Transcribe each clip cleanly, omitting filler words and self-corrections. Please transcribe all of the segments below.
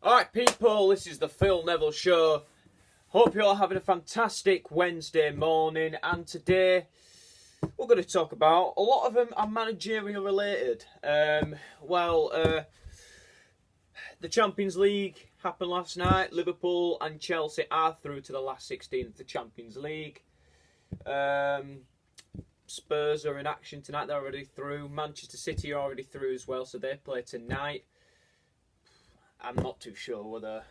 Alright people, this is the Neville Show. Hope you're all having a fantastic Wednesday morning, and today we're going to talk about, a lot of them are managerial related. The Champions League happened last night. Liverpool and Chelsea are through to the last 16 of the Champions League. Spurs are in action tonight, they're already through. Manchester City are already through as well, so they play tonight. I'm not too sure whether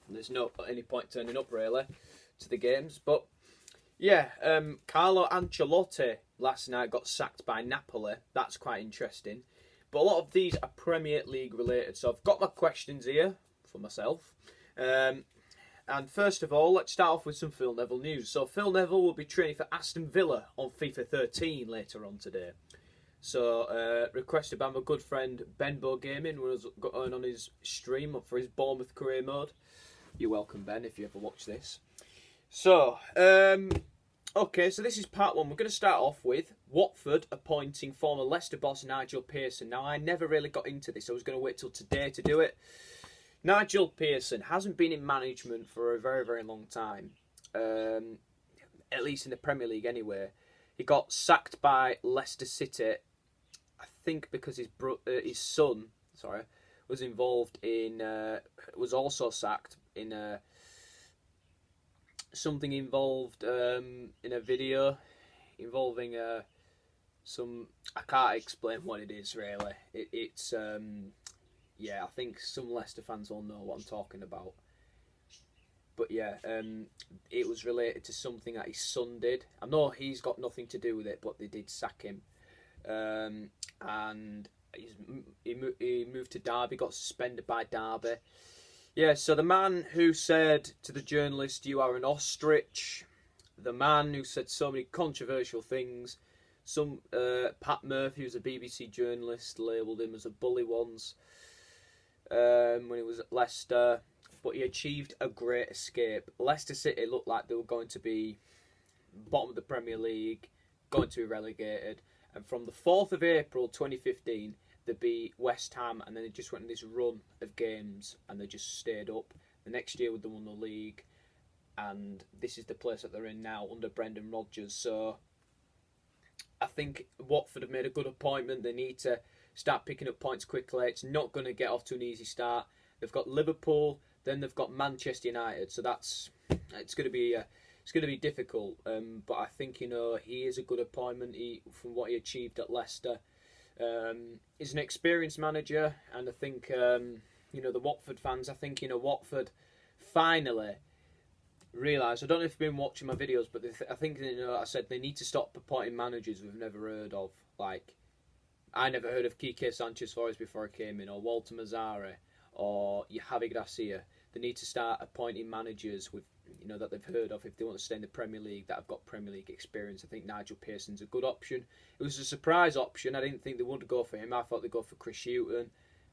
there's no any point turning up really to the games, but yeah, Carlo Ancelotti last night got sacked by Napoli. That's quite interesting. But a lot of these are Premier League related, so I've got my questions here for myself. And first of all, let's start off with some Phil Neville news. So Phil Neville will be training for Aston Villa on FIFA 13 later on today. So, requested by my good friend Benbow Gaming was going on his stream for his Bournemouth career mode. You're welcome, Ben, if you ever watch this. So, okay, so this is part one. We're going to start off with Watford appointing former Leicester boss Nigel Pearson. Now, I never really got into this. I was going to wait till today to do it. Nigel Pearson hasn't been in management for a very, very long time. At least in the Premier League anyway. He got sacked by Leicester City, I think because his son, was involved in, was also sacked in something involved in a video involving some. I can't explain what it is really. It's yeah, I think some Leicester fans will know what I'm talking about. But yeah, it was related to something that his son did. I know he's got nothing to do with it, but they did sack him. And he moved to Derby, got suspended by Derby. Yeah, so the man who said to the journalist, "You are an ostrich," the man who said so many controversial things, Pat Murphy, who's a BBC journalist, labelled him as a bully once when he was at Leicester. But he achieved a great escape. Leicester City looked like they were going to be bottom of the Premier League, going to be relegated. And from the 4th of April 2015, they beat West Ham, and then they just went on this run of games, and they just stayed up. The next year, they won the league, and this is the place that they're in now under Brendan Rodgers. So I think Watford have made a good appointment. They need to start picking up points quickly. It's not going to get off to an easy start. They've got Liverpool. Then they've got Manchester United, so it's going to be difficult. But I think he is a good appointment. From what he achieved at Leicester, he's an experienced manager, and I think the Watford fans. I think Watford finally realise. I don't know if you've been watching my videos, but I think I said they need to stop appointing managers we've never heard of. Like I never heard of Quique Sanchez Flores before I came in, or Walter Mazzarri, or Javi Gracia. They need to start appointing managers with that they've heard of if they want to stay in the Premier League, that have got Premier League experience. I think Nigel Pearson's a good option. It was a surprise option. I didn't think they would go for him. I thought they'd go for Chris Hughton,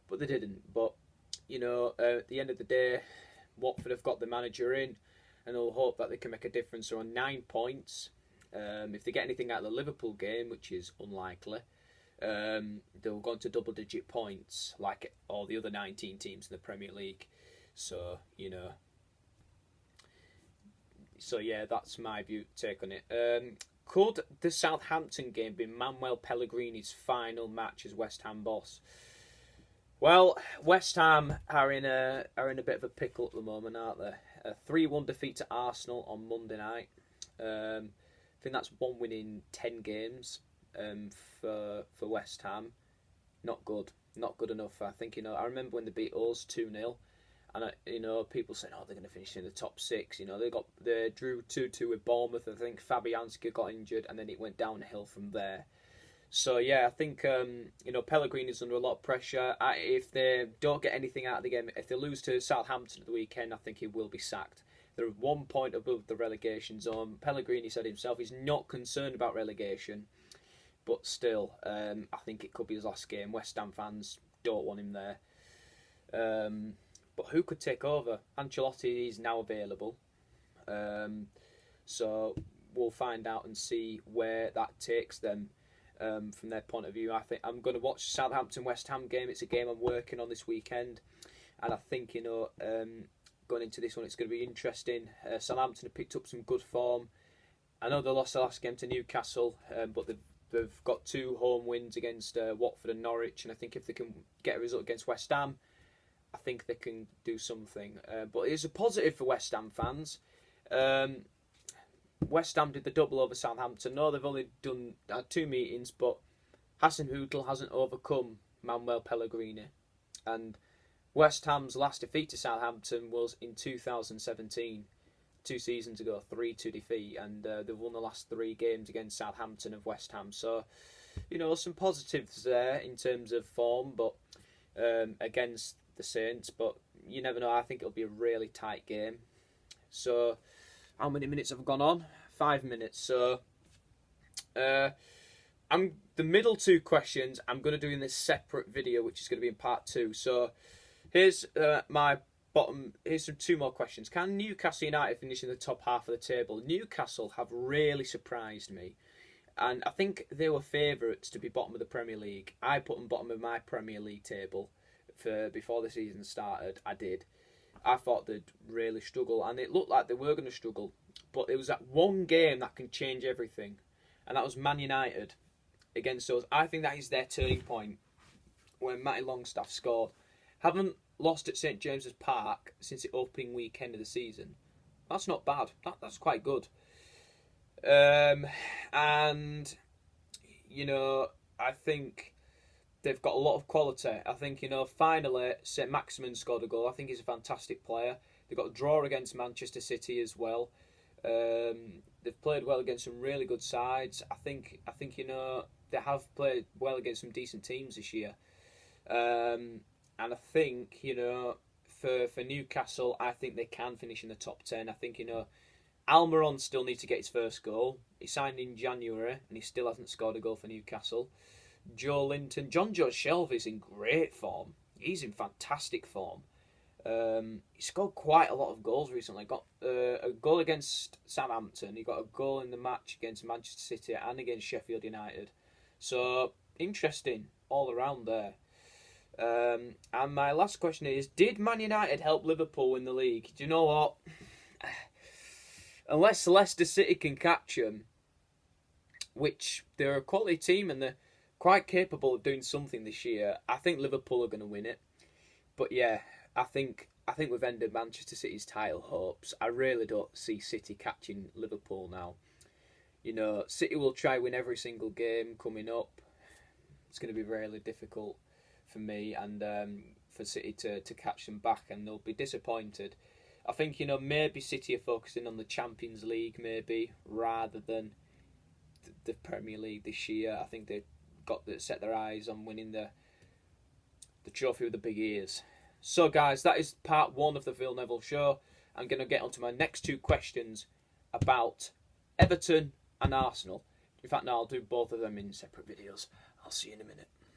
but they didn't. But at the end of the day, Watford have got the manager in, and they'll hope that they can make a difference. They're on 9 points. If they get anything out of the Liverpool game, which is unlikely, they'll go into double-digit points like all the other 19 teams in the Premier League. So so yeah, that's my take on it. Could the Southampton game be Manuel Pellegrini's final match as West Ham boss? Well, West Ham are in a bit of a pickle at the moment, aren't they? A 3-1 defeat to Arsenal on Monday night. I think that's 1 win in 10 games for West Ham. Not good enough. I think I remember when they beat us 2-0. And people saying, "Oh, they're going to finish in the top 6." They drew 2-2 with Bournemouth. I think Fabianski got injured, and then it went downhill from there. So yeah, I think Pellegrini's under a lot of pressure. If they don't get anything out of the game, if they lose to Southampton at the weekend, I think he will be sacked. They're 1 point above the relegation zone. Pellegrini said himself he's not concerned about relegation, but still, I think it could be his last game. West Ham fans don't want him there. But who could take over? Ancelotti is now available. So we'll find out and see where that takes them. from their point of view. I think I'm going to watch the Southampton-West Ham game. It's a game I'm working on this weekend. and I think, you know, going into this one, it's going to be interesting. Southampton have picked up some good form. I know they lost the last game to Newcastle, but they've got 2 home wins against Watford and Norwich, and I think if they can get a result against West Ham, I think they can do something. But it's a positive for West Ham fans. West Ham did the double over Southampton. No, they've only had 2 meetings, but Hassan Hoodle hasn't overcome Manuel Pellegrini. And West Ham's last defeat to Southampton was in 2017, 2 seasons ago, 3-2 defeat, and they've won the last 3 games against Southampton of West Ham. So, you know, some positives there in terms of form, but against the Saints. But you never know. I think it'll be a really tight game. So, how many minutes have gone on? 5 minutes. So, the middle 2 questions I'm going to do in this separate video, which is going to be in part 2. So, here's Here's some 2 more questions. Can Newcastle United finish in the top half of the table? Newcastle have really surprised me, and I think they were favourites to be bottom of the Premier League. I put them bottom of my Premier League table before the season started. I did. I thought they'd really struggle, and it looked like they were going to struggle. But it was that one game that can change everything, and that was Man United against us. I think that is their turning point when Matty Longstaff scored. Haven't lost at St James's Park since the opening weekend of the season. That's not bad. That's quite good. And, you know, I think they've got a lot of quality. I think, you know, finally, St Maximin scored a goal. I think he's a fantastic player. They've got a draw against Manchester City as well. They've played well against some really good sides. I think you know, they have played well against some decent teams this year. And I think, you know, for Newcastle, I think they can finish in the top 10. I think, you know, Almiron still needs to get his first goal. He signed in January and he still hasn't scored a goal for Newcastle. Joe Linton. John Joe Shelvey is in great form. He's in fantastic form. He scored quite a lot of goals recently. Got a goal against Southampton. He got a goal in the match against Manchester City and against Sheffield United. So, interesting all around there. And my last question is, did Man United help Liverpool win the league? Do you know what? Unless Leicester City can catch them, which they're a quality team and they're quite capable of doing something this year, I think Liverpool are going to win it. But yeah, I think we've ended Manchester City's title hopes. I really don't see City catching Liverpool now. You know, City will try win every single game coming up. It's going to be really difficult for me and for City to catch them back, and they'll be disappointed. I think, you know, maybe City are focusing on the Champions League maybe rather than the Premier League this year. I think they've got to set their eyes on winning the trophy with the big ears. So guys, that is part 1 of the Phil Neville Show. I'm going to get on to my next 2 questions about Everton and Arsenal. In fact, no, I'll do both of them in separate videos. I'll see you in a minute.